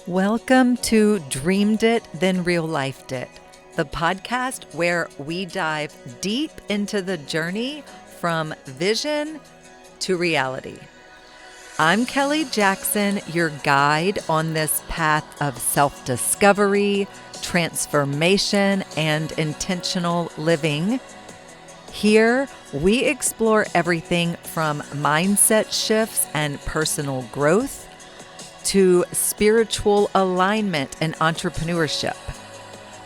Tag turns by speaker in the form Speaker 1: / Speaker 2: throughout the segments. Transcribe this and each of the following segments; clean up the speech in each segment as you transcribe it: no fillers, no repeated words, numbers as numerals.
Speaker 1: Welcome to Dreamed It, Then Real Lifed It, the podcast where we dive deep into the journey from vision to reality. I'm Kelly Jackson, your guide on this path of self-discovery, transformation, and intentional living. Here, we explore everything from mindset shifts and personal growth to spiritual alignment and entrepreneurship,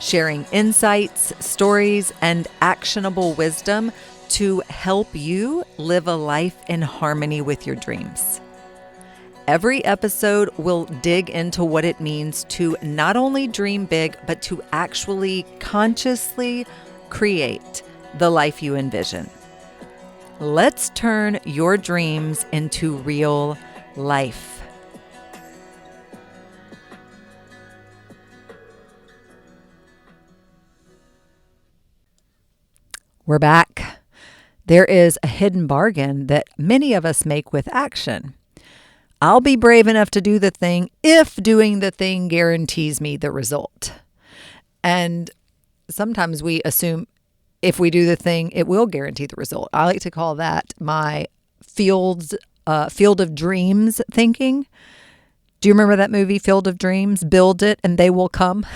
Speaker 1: sharing insights, stories, and actionable wisdom to help you live a life in harmony with your dreams. Every episode will dig into what it means to not only dream big, but to actually consciously create the life you envision. Let's turn your dreams into real life. We're back. There is a hidden bargain that many of us make with action. I'll be brave enough to do the thing if doing the thing guarantees me the result. And sometimes we assume if we do the thing, it will guarantee the result. I like to call that my field of dreams thinking. Do you remember that movie, Field of Dreams? Build it and they will come.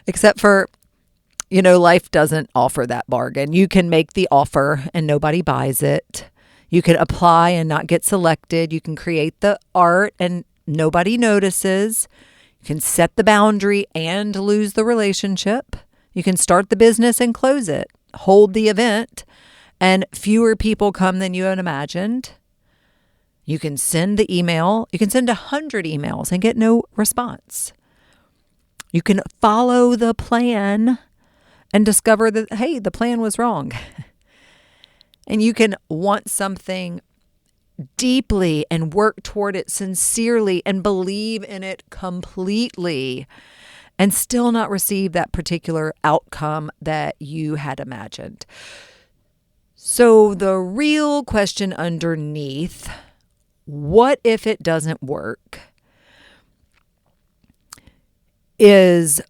Speaker 1: Except for, life doesn't offer that bargain. You can make the offer and nobody buys it. You can apply and not get selected. You can create the art and nobody notices. You can set the boundary and lose the relationship. You can start the business and close it, hold the event, and fewer people come than you had imagined. You can send the email. You can send 100 emails and get no response. You can follow the plan and discover that, hey, the plan was wrong. And you can want something deeply and work toward it sincerely and believe in it completely and still not receive that particular outcome that you had imagined. So the real question underneath, what if it doesn't work, is,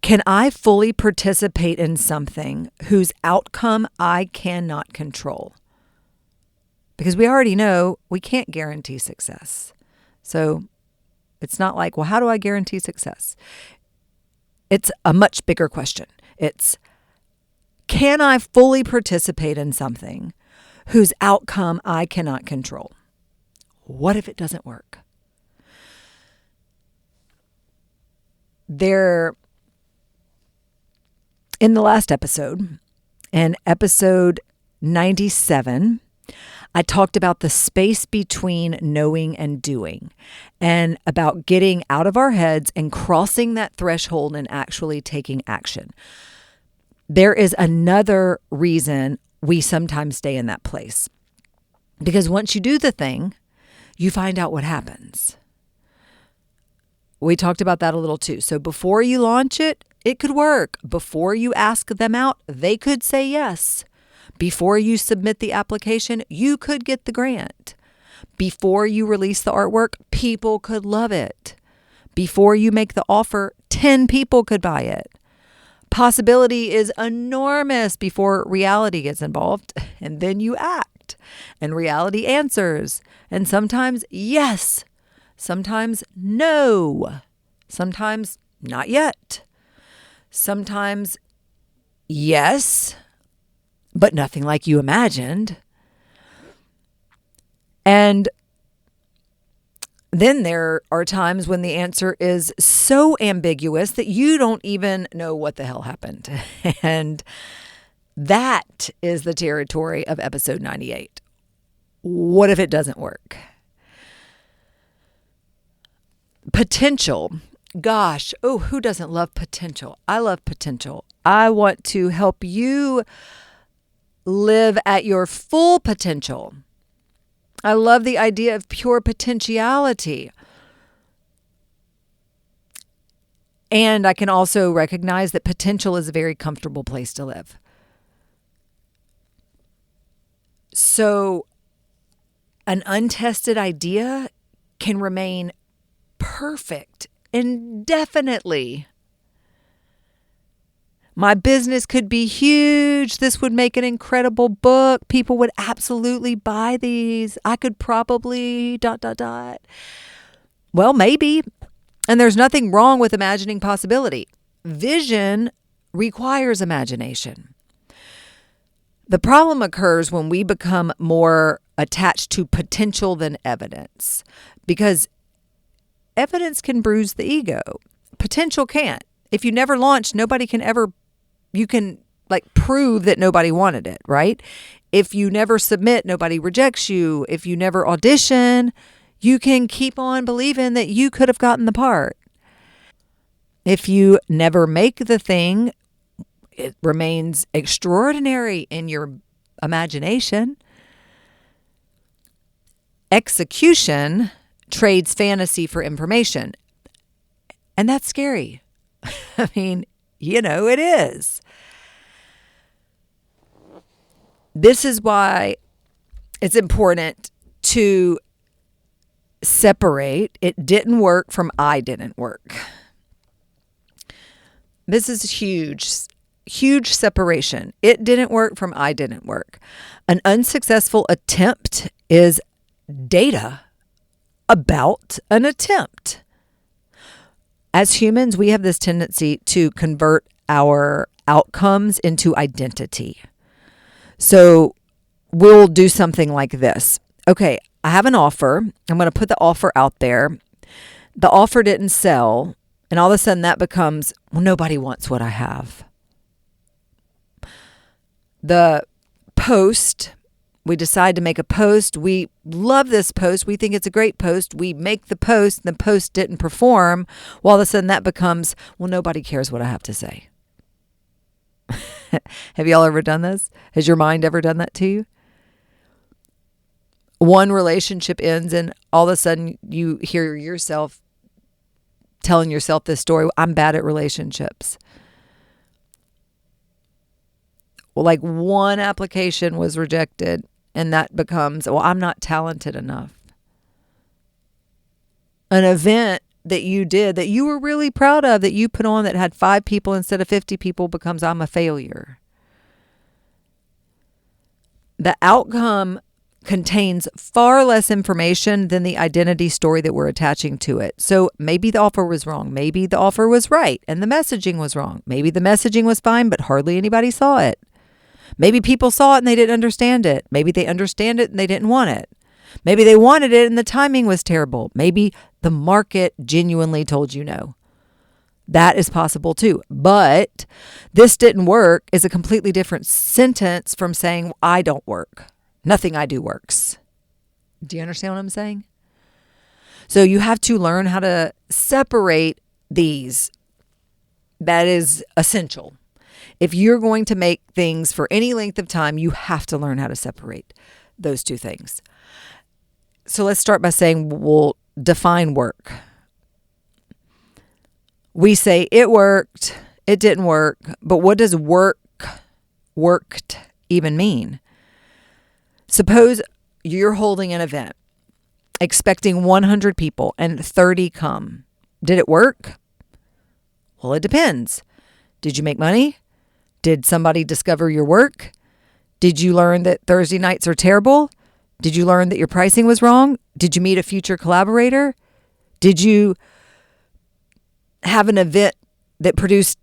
Speaker 1: can I fully participate in something whose outcome I cannot control? Because we already know we can't guarantee success. So it's not like, well, how do I guarantee success? It's a much bigger question. It's, can I fully participate in something whose outcome I cannot control? What if it doesn't work? In the last episode, in episode 97, I talked about the space between knowing and doing and about getting out of our heads and crossing that threshold and actually taking action. There is another reason we sometimes stay in that place. Because once you do the thing, you find out what happens. We talked about that a little too. So before you launch it, it could work. Before you ask them out, they could say yes. Before you submit the application, you could get the grant. Before you release the artwork, people could love it. Before you make the offer, 10 people could buy it. Possibility is enormous before reality gets involved, and then you act, and reality answers. And sometimes yes, sometimes no, sometimes not yet. Sometimes, yes, but nothing like you imagined. And then there are times when the answer is so ambiguous that you don't even know what the hell happened. And that is the territory of episode 98. What if it doesn't work? Potential. Gosh, who doesn't love potential? I love potential. I want to help you live at your full potential. I love the idea of pure potentiality. And I can also recognize that potential is a very comfortable place to live. So an untested idea can remain perfect indefinitely. My business could be huge. This would make an incredible book. People would absolutely buy these. I could probably ... Well, maybe. And there's nothing wrong with imagining possibility. Vision requires imagination. The problem occurs when we become more attached to potential than evidence, because evidence can bruise the ego. Potential can't. If you never launch, nobody can ever, you can prove that nobody wanted it, right? If you never submit, nobody rejects you. If you never audition, you can keep on believing that you could have gotten the part. If you never make the thing, it remains extraordinary in your imagination. Execution trades fantasy for information. And that's scary. I mean, it is. This is why it's important to separate it didn't work from I didn't work. This is huge separation. It didn't work from I didn't work. An unsuccessful attempt is data about an attempt. As humans, we have this tendency to convert our outcomes into identity. So we'll do something like this. Okay, I have an offer. I'm going to put the offer out there. The offer didn't sell. And all of a sudden that becomes, well, nobody wants what I have. The post, we decide to make a post. We love this post. We think it's a great post. We make the post. The post didn't perform. Well, all of a sudden that becomes, well, nobody cares what I have to say. Have y'all ever done this? Has your mind ever done that to you? One relationship ends and all of a sudden you hear yourself telling yourself this story. I'm bad at relationships. Well, one application was rejected and that becomes, well, I'm not talented enough. An event that you did that you were really proud of, that you put on, that had 5 people instead of 50 people, becomes, I'm a failure. The outcome contains far less information than the identity story that we're attaching to it. So maybe the offer was wrong. Maybe the offer was right and the messaging was wrong. Maybe the messaging was fine, but hardly anybody saw it. Maybe people saw it and they didn't understand it. Maybe they understand it and they didn't want it. Maybe they wanted it and the timing was terrible. Maybe the market genuinely told you no. That is possible too. But this didn't work is a completely different sentence from saying I don't work. Nothing I do works. Do you understand what I'm saying? So you have to learn how to separate these. That is essential. If you're going to make things for any length of time, you have to learn how to separate those two things. So let's start by saying we'll define work. We say it worked, it didn't work, but what does worked even mean? Suppose you're holding an event, expecting 100 people and 30 come. Did it work? Well, it depends. Did you make money? Did somebody discover your work? Did you learn that Thursday nights are terrible? Did you learn that your pricing was wrong? Did you meet a future collaborator? Did you have an event that produced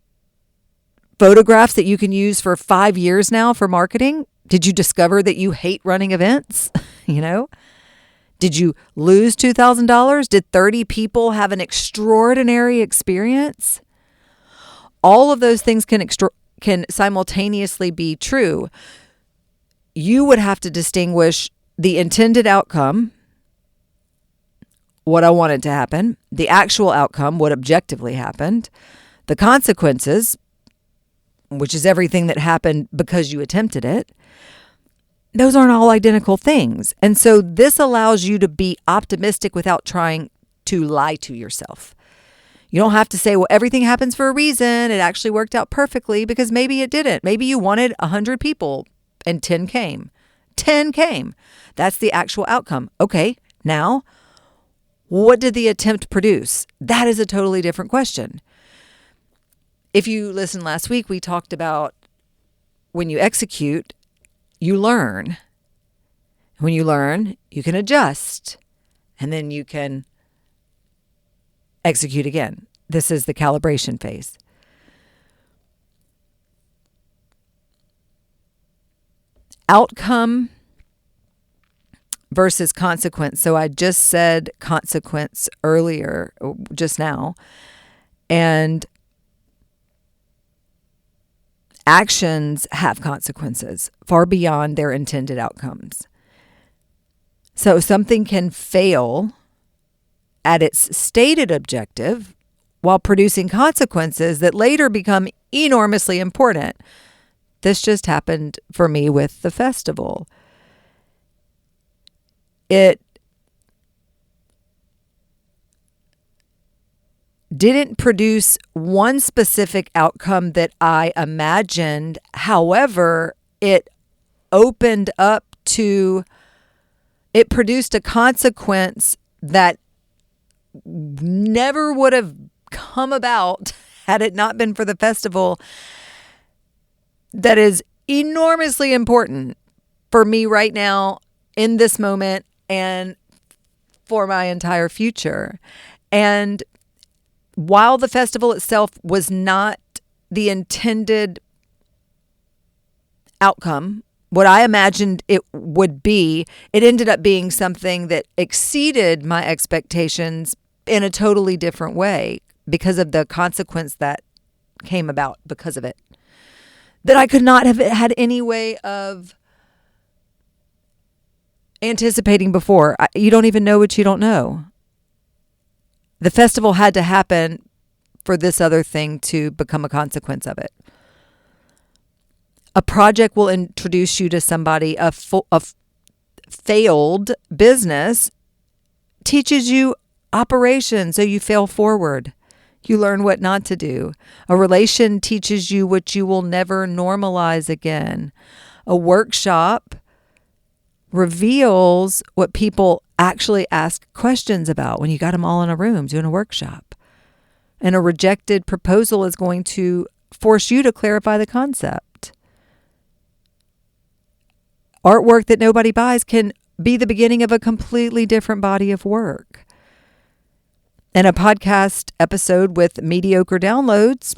Speaker 1: photographs that you can use for 5 years now for marketing? Did you discover that you hate running events? Did you lose $2,000? Did 30 people have an extraordinary experience? All of those things can simultaneously be true. You would have to distinguish the intended outcome, what I wanted to happen, the actual outcome, what objectively happened, the consequences, which is everything that happened because you attempted it. Those aren't all identical things. And so this allows you to be optimistic without trying to lie to yourself. You don't have to say, well, everything happens for a reason. It actually worked out perfectly, because maybe it didn't. Maybe you wanted 100 people and 10 came. 10 came. That's the actual outcome. Okay, now What did the attempt produce? That is a totally different question. If you listened last week, we talked about when you execute, you learn. When you learn, you can adjust, and then you can execute again. This is the calibration phase. Outcome versus consequence. So I just said consequence earlier, just now, and actions have consequences far beyond their intended outcomes. So something can fail at its stated objective while producing consequences that later become enormously important. This just happened for me with the festival. It didn't produce one specific outcome that I imagined. However, it produced a consequence that never would have come about had it not been for the festival, that is enormously important for me right now in this moment and for my entire future. And while the festival itself was not the intended outcome, what I imagined it would be, it ended up being something that exceeded my expectations in a totally different way because of the consequence that came about because of it, that I could not have had any way of anticipating before. You don't even know what you don't know. The festival had to happen for this other thing to become a consequence of it. A project will introduce you to somebody. A failed business teaches you operation, so you fail forward. You learn what not to do. A relation teaches you what you will never normalize again. A workshop reveals what people actually ask questions about when you got them all in a room doing a workshop. And a rejected proposal is going to force you to clarify the concept. Artwork that nobody buys can be the beginning of a completely different body of work. And a podcast episode with mediocre downloads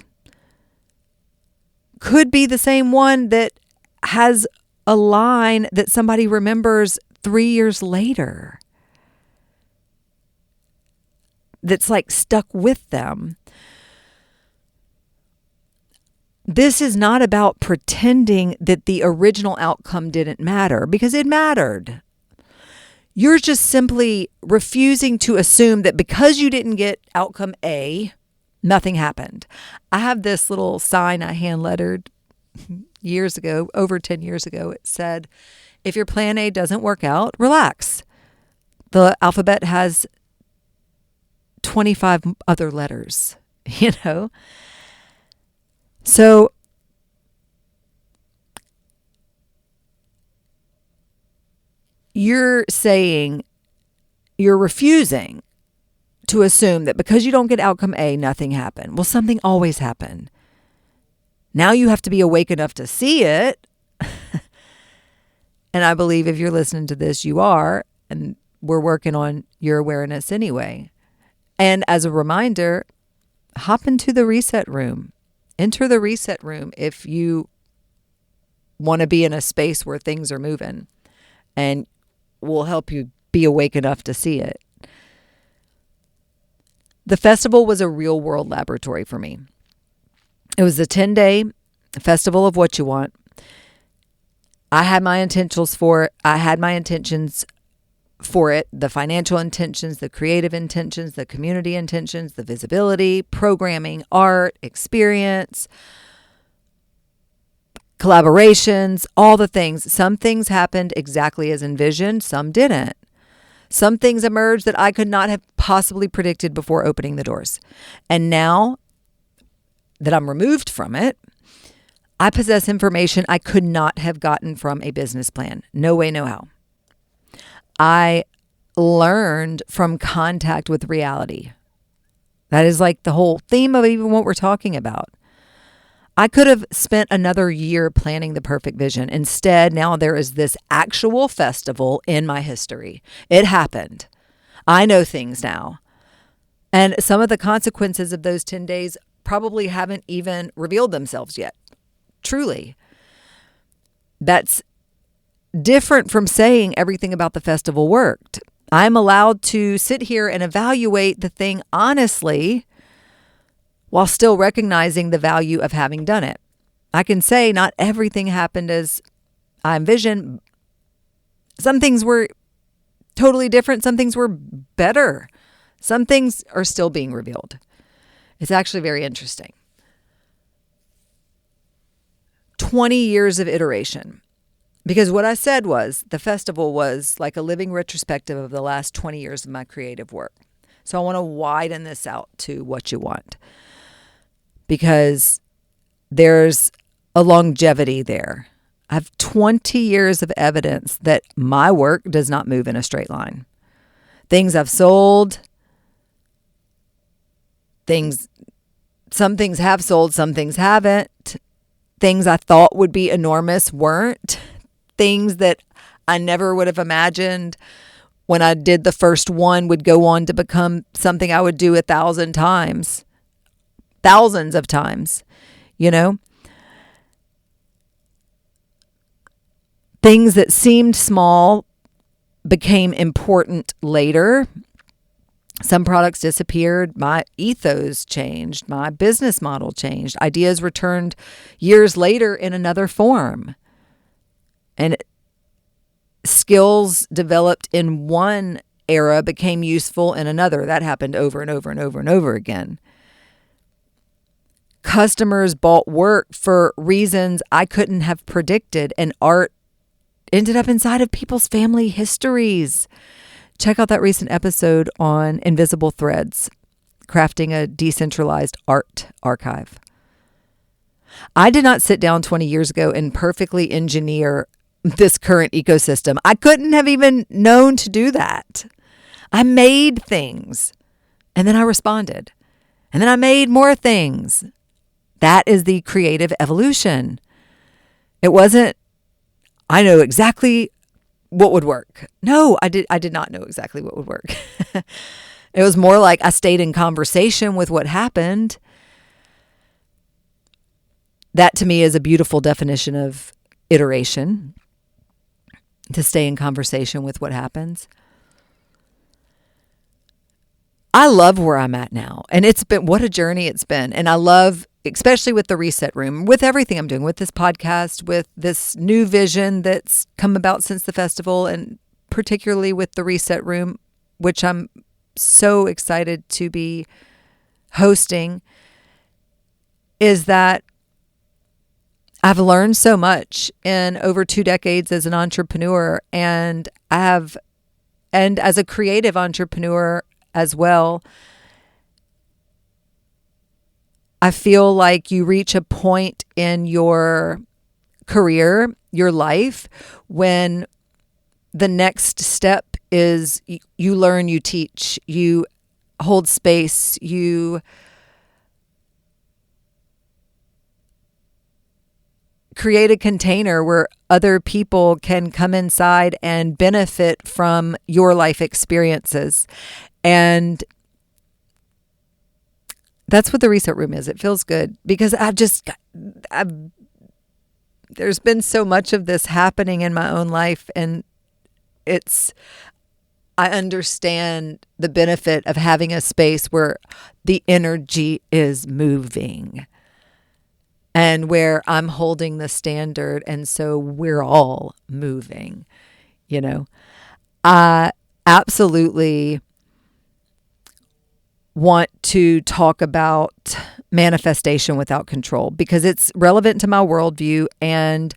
Speaker 1: could be the same one that has a line that somebody remembers 3 years later. That's like stuck with them. This is not about pretending that the original outcome didn't matter, because it mattered. You're just simply refusing to assume that because you didn't get outcome A, nothing happened. I have this little sign I hand lettered years ago, over 10 years ago. It said, if your plan A doesn't work out, relax. The alphabet has 25 other letters, So you're refusing to assume that because you don't get outcome A, nothing happened. Well, something always happened. Now you have to be awake enough to see it. And I believe if you're listening to this, you are, and we're working on your awareness anyway. And as a reminder, hop into the reset room. Enter the reset room if you want to be in a space where things are moving, and we'll help you be awake enough to see it. The festival was a real world laboratory for me. It was a 10-day festival of what you want. I had my intentions for it. The financial intentions, the creative intentions, the community intentions, the visibility, programming, art, experience, collaborations, all the things. Some things happened exactly as envisioned. Some didn't. Some things emerged that I could not have possibly predicted before opening the doors. And now that I'm removed from it, I possess information I could not have gotten from a business plan. No way, no how. I learned from contact with reality. That is like the whole theme of even what we're talking about. I could have spent another year planning the perfect vision. Instead, now there is this actual festival in my history. It happened. I know things now. And some of the consequences of those 10 days probably haven't even revealed themselves yet. Truly. That's different from saying everything about the festival worked. I'm allowed to sit here and evaluate the thing honestly while still recognizing the value of having done it. I can say not everything happened as I envisioned. Some things were totally different. Some things were better. Some things are still being revealed. It's actually very interesting. 20 years of iteration. Because what I said was the festival was like a living retrospective of the last 20 years of my creative work. So I want to widen this out to what you want. Because there's a longevity there. I have 20 years of evidence that my work does not move in a straight line. Things I've sold, some things have sold, some things haven't. Things I thought would be enormous weren't. Things that I never would have imagined when I did the first one would go on to become something I would do 1,000 times. Thousands of times, you know? Things that seemed small became important later. Some products disappeared. My ethos changed. My business model changed. Ideas returned years later in another form. And skills developed in one era became useful in another. That happened over and over and over and over again. Customers bought work for reasons I couldn't have predicted, and art ended up inside of people's family histories. Check out that recent episode on Invisible Threads, crafting a decentralized art archive. I did not sit down 20 years ago and perfectly engineer this current ecosystem. I couldn't have even known to do that. I made things, and then I responded, and then I made more things. That is the creative evolution. It wasn't, I know exactly what would work. No, I did not know exactly what would work. It was more like I stayed in conversation with what happened. That to me is a beautiful definition of iteration, to stay in conversation with what happens. I love where I'm at now. And it's been, what a journey it's been. And I love, especially with the reset room, with everything I'm doing, with this podcast, with this new vision that's come about since the festival, and particularly with the reset room, which I'm so excited to be hosting, is that I've learned so much in over 2 decades as an entrepreneur, and and as a creative entrepreneur as well. I feel like you reach a point in your career, your life, when the next step is you learn, you teach, you hold space, you create a container where other people can come inside and benefit from your life experiences. And that's what the reset room is. It feels good because there's been so much of this happening in my own life, and I understand the benefit of having a space where the energy is moving and where I'm holding the standard. And so we're all moving, you know. I absolutely want to talk about manifestation without control because it's relevant to my worldview, and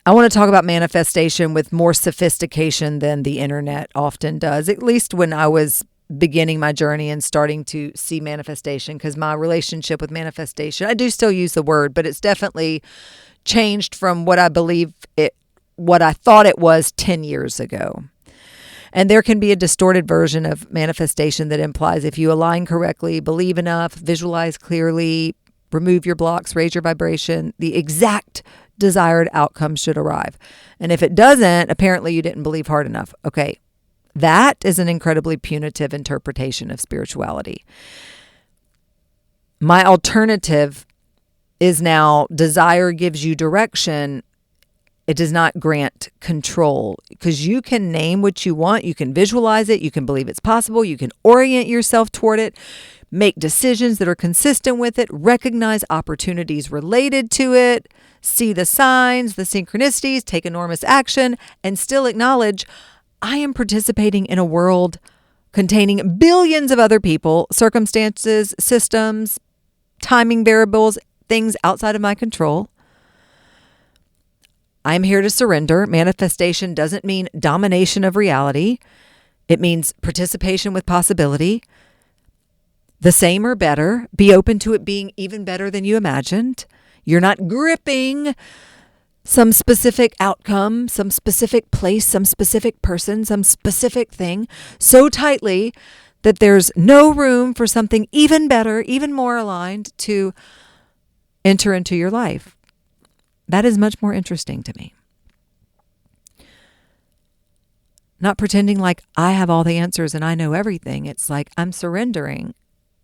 Speaker 1: I want to talk about manifestation with more sophistication than the internet often does, at least when I was beginning my journey and starting to see manifestation, because my relationship with manifestation, I do still use the word, but it's definitely changed from what I believe it what I thought it was 10 years ago. And there can be a distorted version of manifestation that implies if you align correctly, believe enough, visualize clearly, remove your blocks, raise your vibration, the exact desired outcome should arrive. And if it doesn't, apparently you didn't believe hard enough. Okay, that is an incredibly punitive interpretation of spirituality. My alternative is now desire gives you direction. It does not grant control, because you can name what you want. You can visualize it. You can believe it's possible. You can orient yourself toward it, make decisions that are consistent with it, recognize opportunities related to it, see the signs, the synchronicities, take enormous action, and still acknowledge I am participating in a world containing billions of other people, circumstances, systems, timing variables, things outside of my control. I'm here to surrender. Manifestation doesn't mean domination of reality. It means participation with possibility. The same or better. Be open to it being even better than you imagined. You're not gripping some specific outcome, some specific place, some specific person, some specific thing so tightly that there's no room for something even better, even more aligned to enter into your life. That is much more interesting to me. Not pretending like I have all the answers and I know everything. It's like I'm surrendering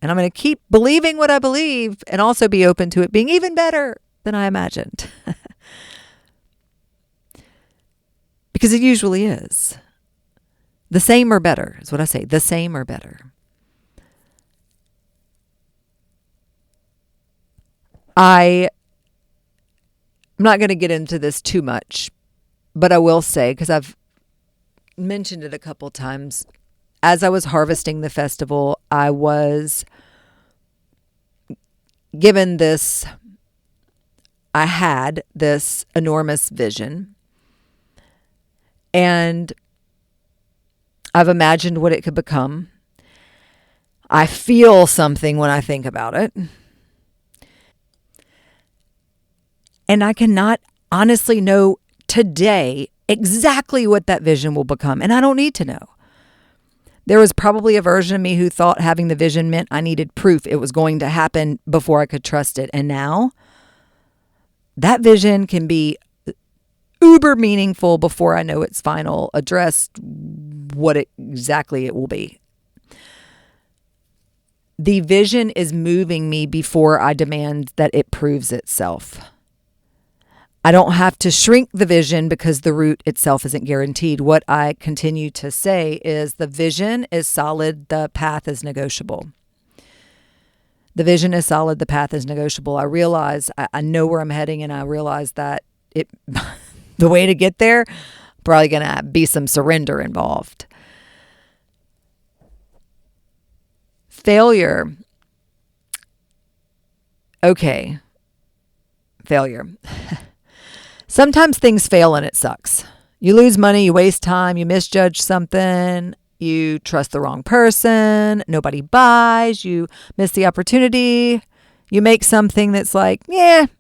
Speaker 1: and I'm going to keep believing what I believe and also be open to it being even better than I imagined. Because it usually is. The same or better is what I say. The same or better. I'm not going to get into this too much, but I will say, because I've mentioned it a couple times, as I was harvesting the festival, I was given this, I had this enormous vision, and I've imagined what it could become. I feel something when I think about it. And I cannot honestly know today exactly what that vision will become. And I don't need to know. There was probably a version of me who thought having the vision meant I needed proof it was going to happen before I could trust it. And now that vision can be uber meaningful before I know its final address, what exactly it will be. The vision is moving me before I demand that it proves itself. I don't have to shrink the vision because the route itself isn't guaranteed. What I continue to say is the vision is solid, the path is negotiable. The vision is solid, the path is negotiable. I realize, I know where I'm heading, and I realize that the way to get there, probably going to be some surrender involved. Failure. Okay. Failure. Sometimes things fail and it sucks. You lose money, you waste time, you misjudge something, you trust the wrong person, nobody buys, you miss the opportunity, you make something that's like,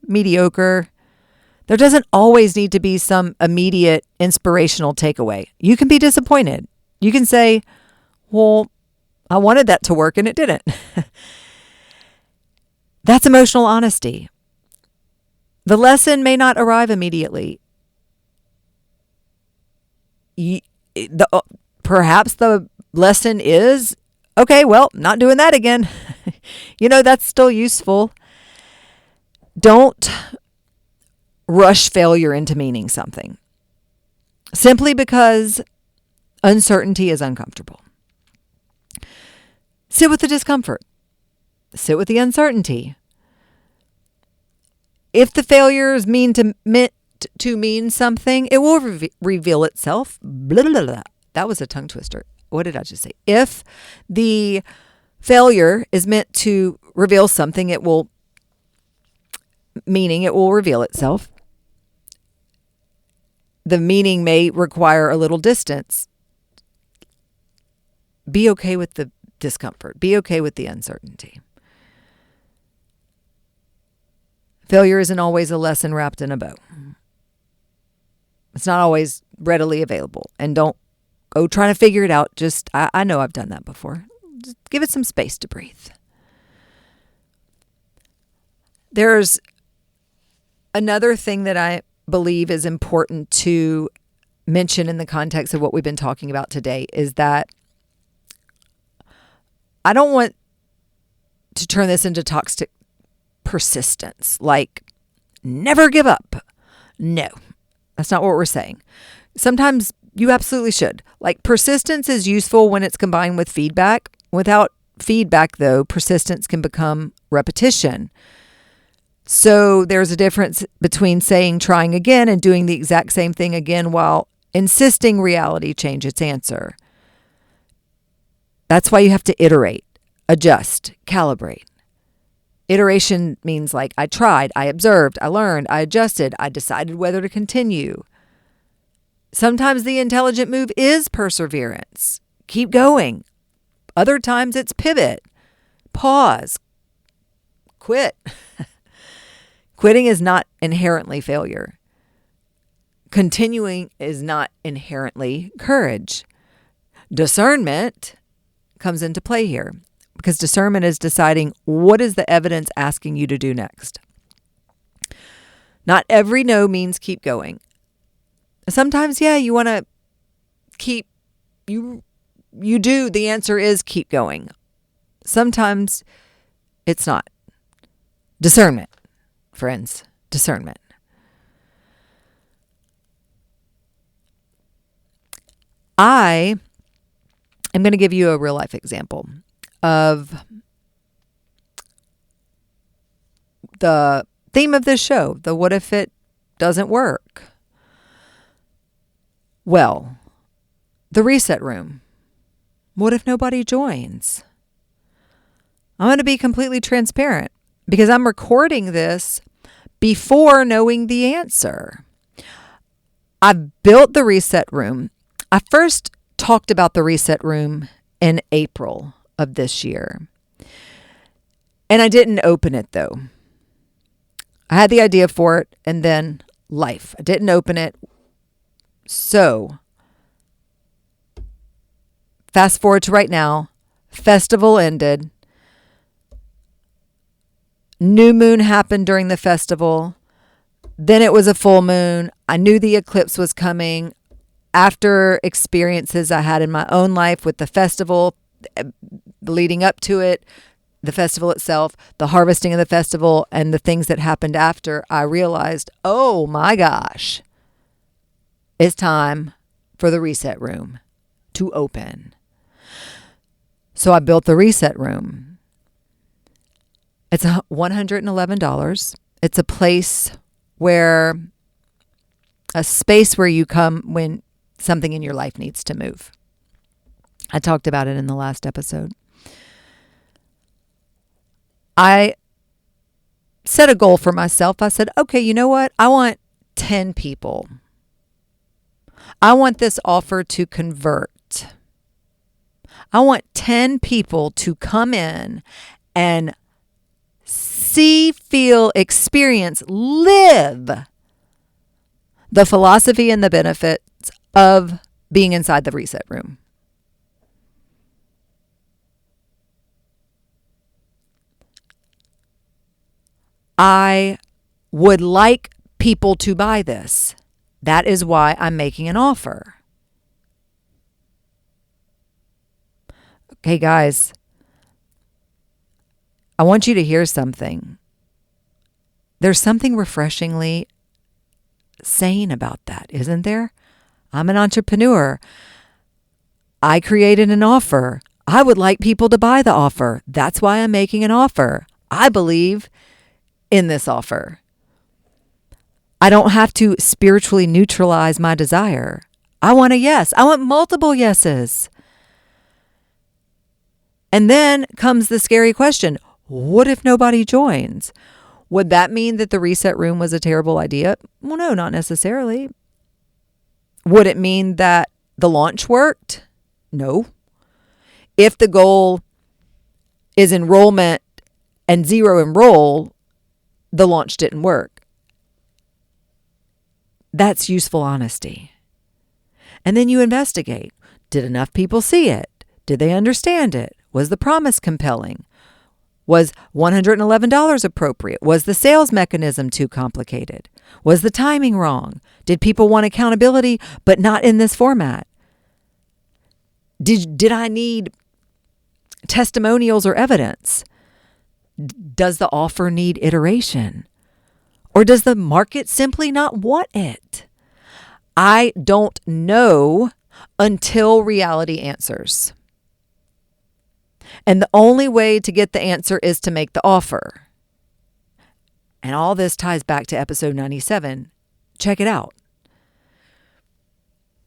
Speaker 1: mediocre. There doesn't always need to be some immediate inspirational takeaway. You can be disappointed. You can say, well, I wanted that to work and it didn't. That's emotional honesty. The lesson may not arrive immediately. Perhaps the lesson is, okay, well, not doing that again. That's still useful. Don't rush failure into meaning something simply because uncertainty is uncomfortable. Sit with the discomfort. Sit with the uncertainty. If the failure is meant to mean something, it will reveal itself. Blah, blah, blah. That was a tongue twister. What did I just say? If the failure is meant to reveal something, it will reveal itself. The meaning may require a little distance. Be okay with the discomfort. Be okay with the uncertainty. Failure isn't always a lesson wrapped in a bow. It's not always readily available. And don't go trying to figure it out. Just, I know I've done that before. Just give it some space to breathe. There's another thing that I believe is important to mention in the context of what we've been talking about today is that I don't want to turn this into toxic persistence, like never give up. No, that's not what we're saying. Sometimes you absolutely should. Like persistence is useful when it's combined with feedback. Without feedback, though, persistence can become repetition. So there's a difference between saying trying again and doing the exact same thing again while insisting reality change its answer. That's why you have to iterate, adjust, calibrate. Iteration means like I tried, I observed, I learned, I adjusted, I decided whether to continue. Sometimes the intelligent move is perseverance. Keep going. Other times it's pivot, pause, quit. Quitting is not inherently failure. Continuing is not inherently courage. Discernment comes into play here because discernment is deciding what is the evidence asking you to do next. Not every no means keep going. Sometimes, you want to keep, you do, the answer is keep going. Sometimes it's not. Discernment. Friends, discernment. I am going to give you a real life example of the theme of this show, the what if it doesn't work? Well, the reset room. What if nobody joins? I'm going to be completely transparent because I'm recording this before knowing the answer. I built the reset room. I first talked about the reset room in April of this year. And I didn't open it though. I had the idea for it and then life. I didn't open it. So, fast forward to right now. Festival ended. New moon happened during the festival. Then it was a full moon. I knew the eclipse was coming. After experiences I had in my own life with the festival, leading up to it, the festival itself, the harvesting of the festival, and the things that happened after, I realized, oh my gosh, it's time for the reset room to open. So I built the reset room. It's $111. It's a place where, a space where you come when something in your life needs to move. I talked about it in the last episode. I set a goal for myself. I said, okay, you know what? I want 10 people. I want this offer to convert. I want 10 people to come in and see, feel, experience, live the philosophy and the benefits of being inside the reset room. I would like people to buy this. That is why I'm making an offer. Okay, guys, I want you to hear something. There's something refreshingly sane about that, isn't there? I'm an entrepreneur. I created an offer. I would like people to buy the offer. That's why I'm making an offer. I believe in this offer. I don't have to spiritually neutralize my desire. I want a yes. I want multiple yeses. And then comes the scary question. What if nobody joins? Would that mean that the reset room was a terrible idea? Well, no, not necessarily. Would it mean that the launch worked? No. If the goal is enrollment and zero enroll, the launch didn't work. That's useful honesty. And then you investigate. Did enough people see it? Did they understand it? Was the promise compelling? Was $111 appropriate? Was the sales mechanism too complicated? Was the timing wrong? Did people want accountability, but not in this format? Did I need testimonials or evidence? Does the offer need iteration? Or does the market simply not want it? I don't know until reality answers. And the only way to get the answer is to make the offer. And all this ties back to episode 97. Check it out.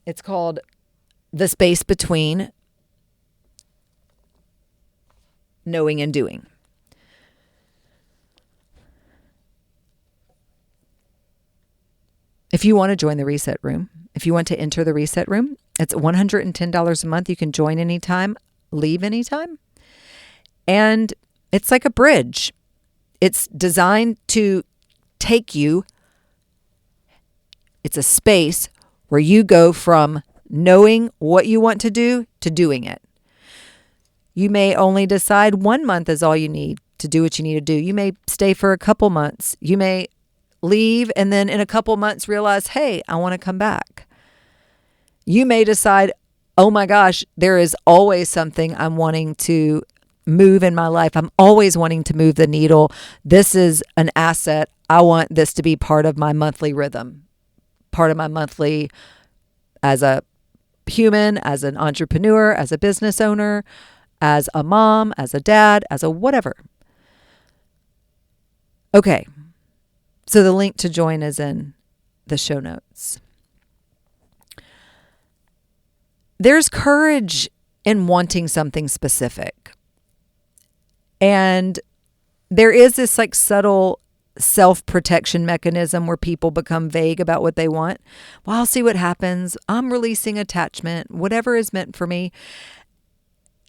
Speaker 1: It's called The Space Between Knowing and Doing. If you want to join the Reset Room, if you want to enter the Reset Room, it's $110 a month. You can join anytime, leave anytime. And it's like a bridge. It's designed to take you. It's a space where you go from knowing what you want to do to doing it. You may only decide 1 month is all you need to do what you need to do. You may stay for a couple months. You may leave and then in a couple months realize, hey, I want to come back. You may decide, oh my gosh, there is always something I'm wanting to move in my life. I'm always wanting to move the needle. This is an asset. I want this to be part of my monthly rhythm, part of my monthly as a human, as an entrepreneur, as a business owner, as a mom, as a dad, as a whatever. Okay. So the link to join is in the show notes. There's courage in wanting something specific. And there is this like subtle self-protection mechanism where people become vague about what they want. Well, I'll see what happens. I'm releasing attachment, whatever is meant for me.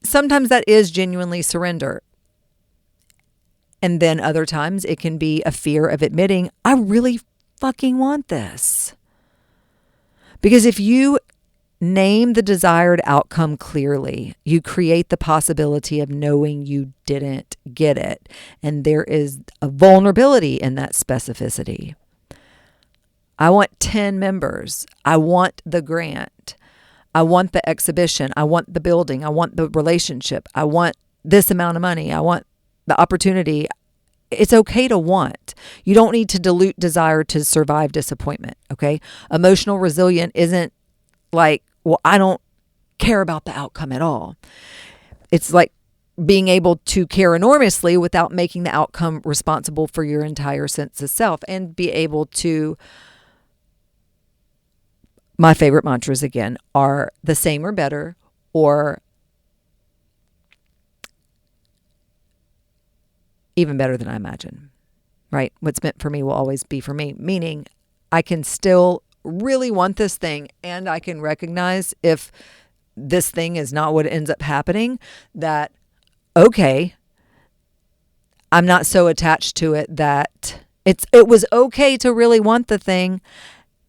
Speaker 1: Sometimes that is genuinely surrender. And then other times it can be a fear of admitting, I really fucking want this. Because if you name the desired outcome clearly, you create the possibility of knowing you didn't get it. And there is a vulnerability in that specificity. I want 10 members. I want the grant. I want the exhibition. I want the building. I want the relationship. I want this amount of money. I want the opportunity. It's okay to want. You don't need to dilute desire to survive disappointment, okay? Emotional resilient isn't like, well, I don't care about the outcome at all. It's like being able to care enormously without making the outcome responsible for your entire sense of self, and be able to, my favorite mantras again are the same or better, or even better than I imagine, right? What's meant for me will always be for me, meaning I can still really want this thing, and I can recognize if this thing is not what ends up happening, that, okay, I'm not so attached to it that it was okay to really want the thing,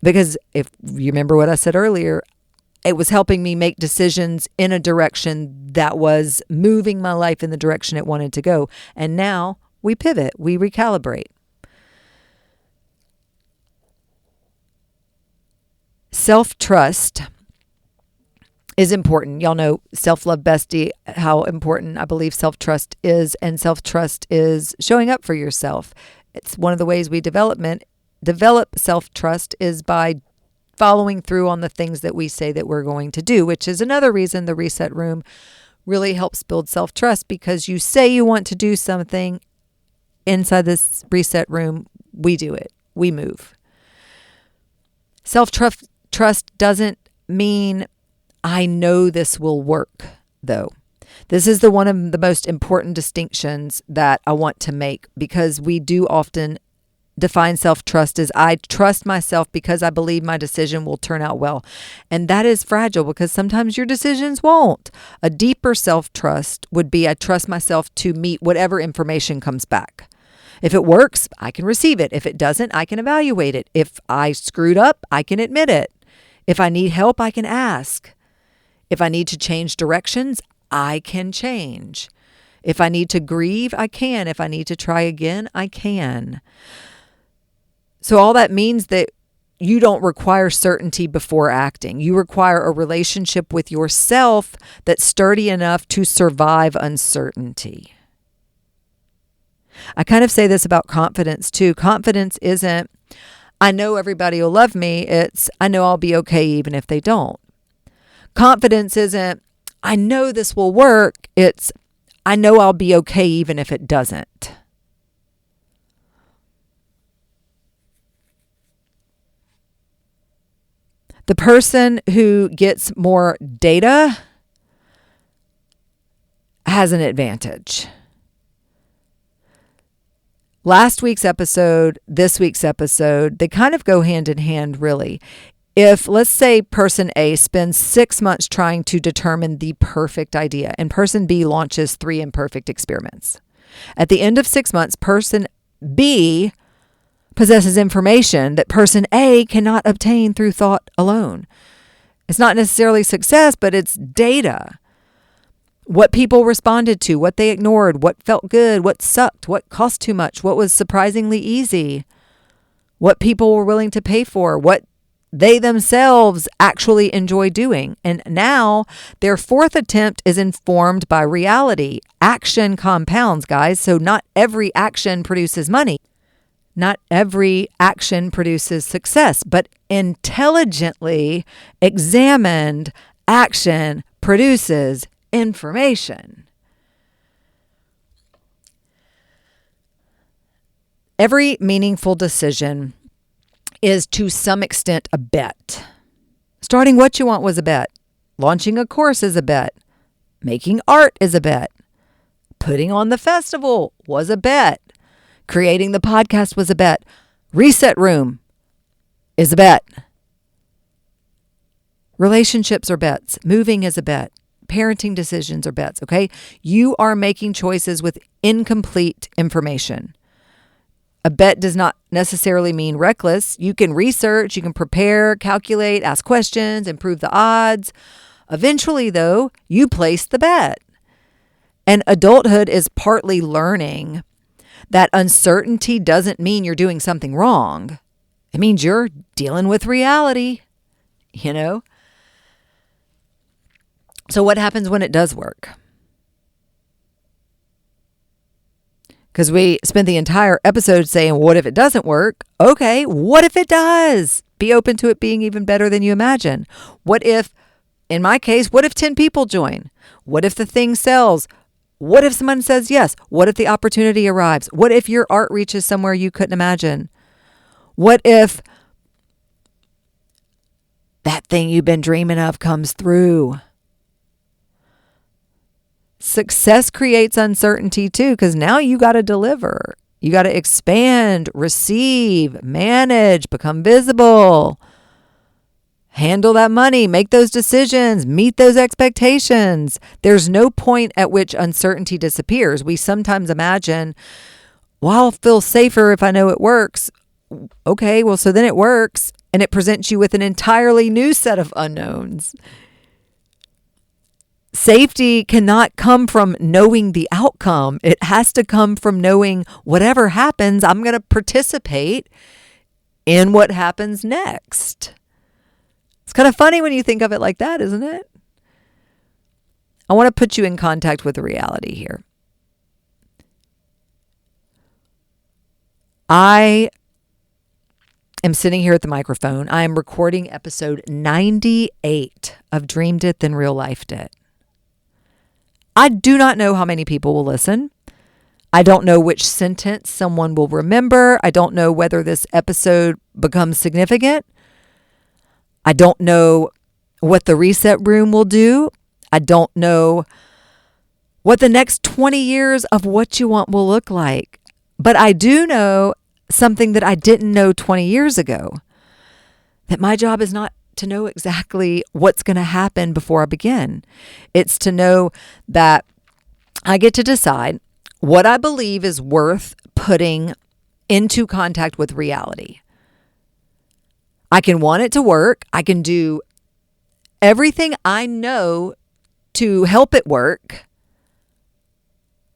Speaker 1: because if you remember what I said earlier, it was helping me make decisions in a direction that was moving my life in the direction it wanted to go. And now we pivot, we recalibrate. Self-trust is important. Y'all know Self-Love Bestie, how important I believe self-trust is. And self-trust is showing up for yourself. It's one of the ways we develop self-trust is by following through on the things that we say that we're going to do, which is another reason the Reset Room really helps build self-trust, because you say you want to do something inside this Reset Room, we do it. We move. Self-trust doesn't mean I know this will work, though. This is one of the most important distinctions that I want to make, because we do often define self-trust as I trust myself because I believe my decision will turn out well. And that is fragile, because sometimes your decisions won't. A deeper self-trust would be I trust myself to meet whatever information comes back. If it works, I can receive it. If it doesn't, I can evaluate it. If I screwed up, I can admit it. If I need help, I can ask. If I need to change directions, I can change. If I need to grieve, I can. If I need to try again, I can. So all that means that you don't require certainty before acting. You require a relationship with yourself that's sturdy enough to survive uncertainty. I kind of say this about confidence too. Confidence isn't, I know everybody will love me. It's, I know I'll be okay even if they don't. Confidence isn't, I know this will work. It's, I know I'll be okay even if it doesn't. The person who gets more data has an advantage. Last week's episode, this week's episode, they kind of go hand in hand, really. If, let's say, person A spends 6 months trying to determine the perfect idea, and person B launches 3 imperfect experiments. At the end of 6 months, person B possesses information that person A cannot obtain through thought alone. It's not necessarily success, but it's data. What people responded to, what they ignored, what felt good, what sucked, what cost too much, what was surprisingly easy, what people were willing to pay for, what they themselves actually enjoy doing. And now their 4th attempt is informed by reality. Action compounds, guys. So not every action produces money. Not every action produces success, but intelligently examined action produces information. Every meaningful decision is to some extent a bet. Starting What You Want was a bet. Launching a course is a bet. Making art is a bet. Putting on the festival was a bet. Creating the podcast was a bet. Reset Room is a bet. Relationships are bets. Moving is a bet. Parenting decisions are bets, okay? You are making choices with incomplete information. A bet does not necessarily mean reckless. You can research, you can prepare, calculate, ask questions, improve the odds. Eventually, though, you place the bet. And adulthood is partly learning that uncertainty doesn't mean you're doing something wrong. It means you're dealing with reality, you know? So what happens when it does work? Because we spent the entire episode saying, what if it doesn't work? Okay, what if it does? Be open to it being even better than you imagine. What if, in my case, what if 10 people join? What if the thing sells? What if someone says yes? What if the opportunity arrives? What if your art reaches somewhere you couldn't imagine? What if that thing you've been dreaming of comes through? Success creates uncertainty too, because now you got to deliver. You got to expand, receive, manage, become visible, handle that money, make those decisions, meet those expectations. There's no point at which uncertainty disappears. We sometimes imagine, well, I'll feel safer if I know it works. Okay, well, so then it works, and it presents you with an entirely new set of unknowns. Safety cannot come from knowing the outcome. It has to come from knowing whatever happens, I'm going to participate in what happens next. It's kind of funny when you think of it like that, isn't it? I want to put you in contact with the reality here. I am sitting here at the microphone. I am recording episode 98 of Dreamed It Then Real Life It. I do not know how many people will listen. I don't know which sentence someone will remember. I don't know whether this episode becomes significant. I don't know what the reset room will do. I don't know what the next 20 years of What You Want will look like. But I do know something that I didn't know 20 years ago, that my job is not to know exactly what's going to happen before I begin. It's to know that I get to decide what I believe is worth putting into contact with reality. I can want it to work. I can do everything I know to help it work.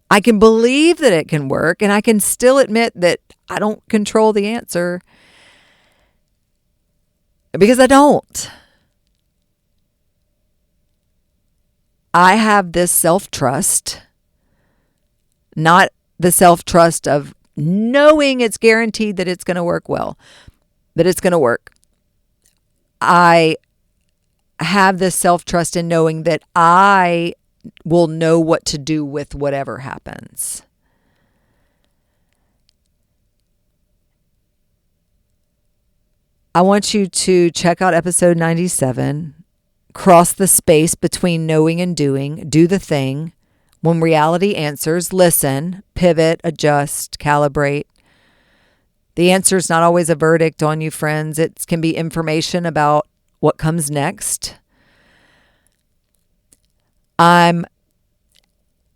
Speaker 1: I can believe that it can work, and I can still admit that I don't control the answer because I don't. I have this self-trust, not the self-trust of knowing it's guaranteed that it's going to work well, that it's going to work. I have this self-trust in knowing that I will know what to do with whatever happens. I want you to check out episode 97. Cross the space between knowing and doing. Do the thing. When reality answers, listen, pivot, adjust, calibrate. The answer is not always a verdict on you, friends. It can be information about what comes next. I'm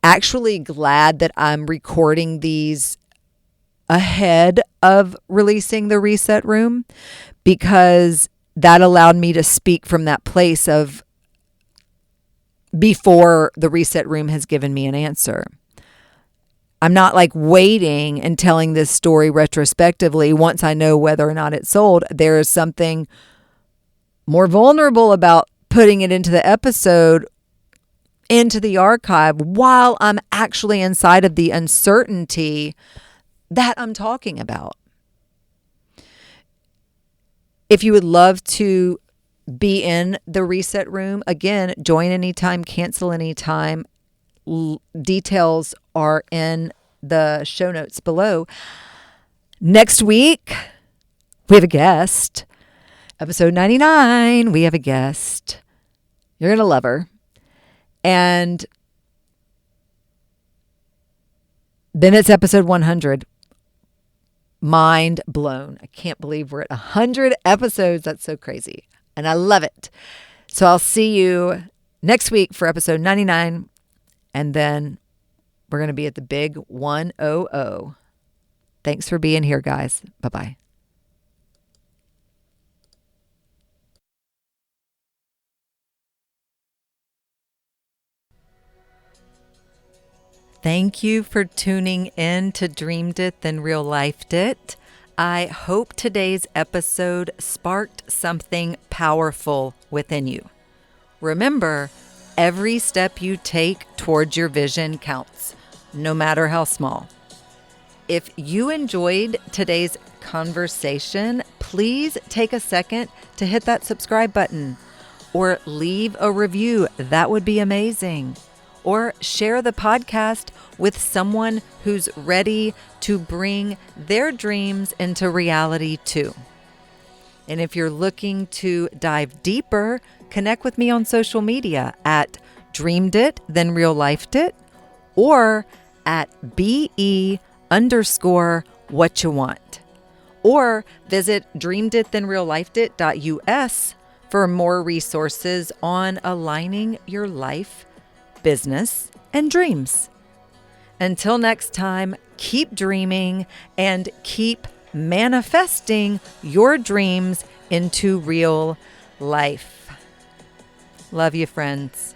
Speaker 1: actually glad that I'm recording these ahead of releasing the reset room, because that allowed me to speak from that place of before the reset room has given me an answer. I'm not like waiting and telling this story retrospectively once I know whether or not it's sold. There is something more vulnerable about putting it into the episode, into the archive, while I'm actually inside of the uncertainty that I'm talking about. If you would love to be in the reset room, again, join anytime, cancel anytime. Details are in the show notes below. Next week, we have a guest. Episode 99, we have a guest. You're going to love her. And then it's episode 100. Mind blown. I can't believe we're at 100 episodes. That's so crazy. And I love it. So I'll see you next week for episode 99. And then we're going to be at the big 100. Thanks for being here, guys. Bye-bye. Thank you for tuning in to Dreamed It, Then Real Lifed It. I hope today's episode sparked something powerful within you. Remember, every step you take towards your vision counts, no matter how small. If you enjoyed today's conversation, please take a second to hit that subscribe button or leave a review. That would be amazing. Or share the podcast with someone who's ready to bring their dreams into reality too. And if you're looking to dive deeper, connect with me on social media at Dreamed It, Then Real Lifed It, or at BE_what you want. Or visit dreameditthenreallifedit.us for more resources on aligning your life, business, and dreams. Until next time, keep dreaming and keep manifesting your dreams into real life. Love you, friends.